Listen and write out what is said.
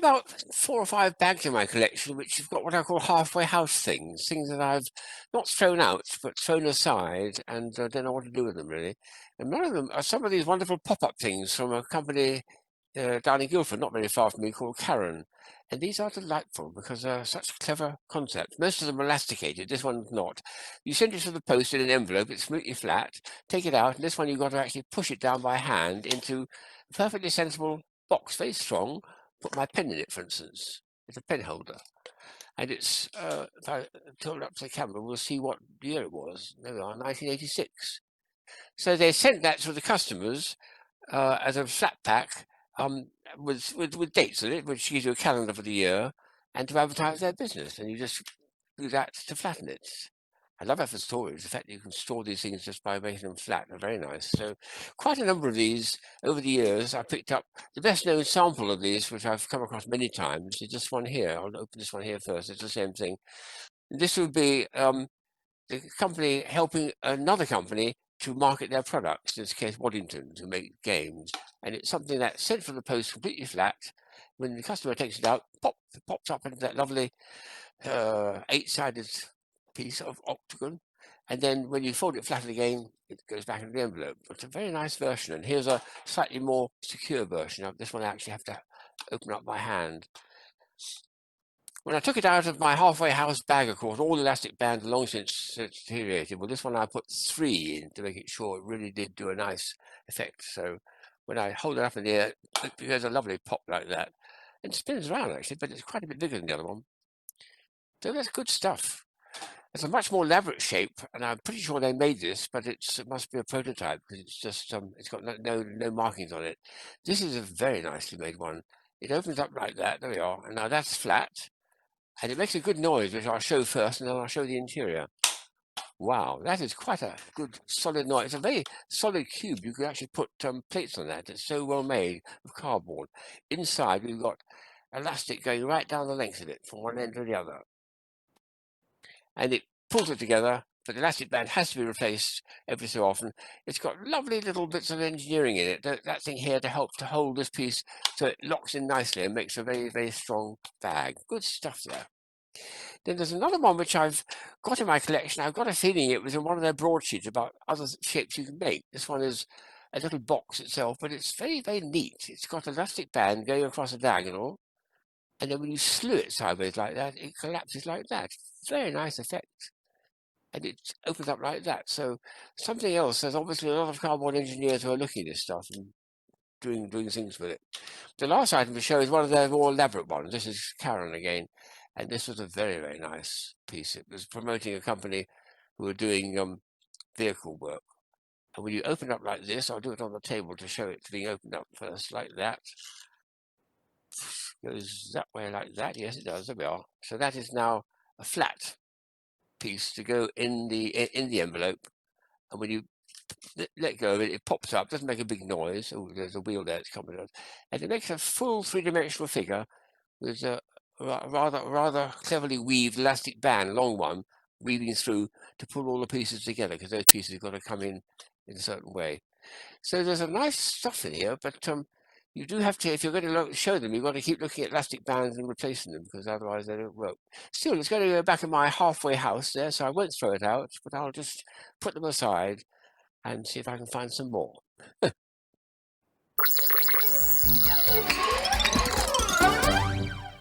about 4 or 5 bags in my collection, which have got what I call halfway house things that I've not thrown out, but thrown aside, and don't know what to do with them really. And one of them are some of these wonderful pop-up things from a company down in Guildford, not very far from me, called Karran. And these are delightful because they're such clever concepts. Most of them are elasticated. This one's not. You send it to the post in an envelope. It's completely flat. Take it out, and this one you've got to actually push it down by hand into a perfectly sensible box, very strong. Put my pen in it, for instance. It's a pen holder. And it's, if I tilt it up to the camera, we'll see what year it was. There we are, 1986. So they sent that to the customers as a flat pack with dates on it, which gives you a calendar for the year, and to advertise their business. And you just do that to flatten it. I love that for storage. The fact that you can store these things just by making them flat are very nice. So quite a number of these over the years. I picked up the best known sample of these, which I've come across many times, is this one here. I'll open this one here first. It's the same thing. This would be the company helping another company to market their products, in this case Waddington, to make games. And it's something that's sent from the post completely flat. When the customer takes it out, it pops up into that lovely 8-sided piece of octagon, and then when you fold it flat again, it goes back into the envelope. It's a very nice version, and here's a slightly more secure version. This one I actually have to open up by hand. When I took it out of my halfway house bag, of course, all the elastic bands are long since deteriorated. Well, this one I put 3 in to make it sure it really did do a nice effect. So when I hold it up in the air, it gives a lovely pop like that. It spins around actually, but it's quite a bit bigger than the other one. So that's good stuff. It's a much more elaborate shape, and I'm pretty sure they made this, but it must be a prototype because it's just it's got no markings on it. This is a very nicely made one. It opens up like that. There we are. And now that's flat, and it makes a good noise, which I'll show first, and then I'll show the interior. Wow, that is quite a good solid noise. It's a very solid cube. You could actually put plates on that. It's so well made of cardboard. Inside, we've got elastic going right down the length of it from one end to the other. And it pulls it together, but the elastic band has to be replaced every so often. It's got lovely little bits of engineering in it. That thing here to help to hold this piece so it locks in nicely and makes a very, very strong bag. Good stuff there. Then there's another one which I've got in my collection. I've got a feeling it was in one of their broadsheets about other shapes you can make. This one is a little box itself, but it's very, very neat. It's got an elastic band going across a diagonal. And then when you slew it sideways like that, it collapses like that. Very nice effect. And it opens up like that. So something else, there's obviously a lot of cardboard engineers who are looking at this stuff and doing things with it. The last item to show is one of their more elaborate ones. This is Karran again. And this was a very, very nice piece. It was promoting a company who were doing vehicle work. And when you open up like this, I'll do it on the table to show it being opened up first, like that. Goes that way like that. Yes, it does. There we are. So that is now a flat piece to go in the envelope. And when you let go of it, it pops up. Doesn't make a big noise. Oh, there's a wheel there. It's coming out, and it makes a full 3-dimensional figure with a rather cleverly weaved elastic band, long one, weaving through to pull all the pieces together because those pieces have got to come in a certain way. So there's a nice stuff in here, but you do have to, if you're going to show them, you've got to keep looking at elastic bands and replacing them because otherwise they don't work. Still, it's going to go back in my halfway house there, so I won't throw it out, but I'll just put them aside and see if I can find some more.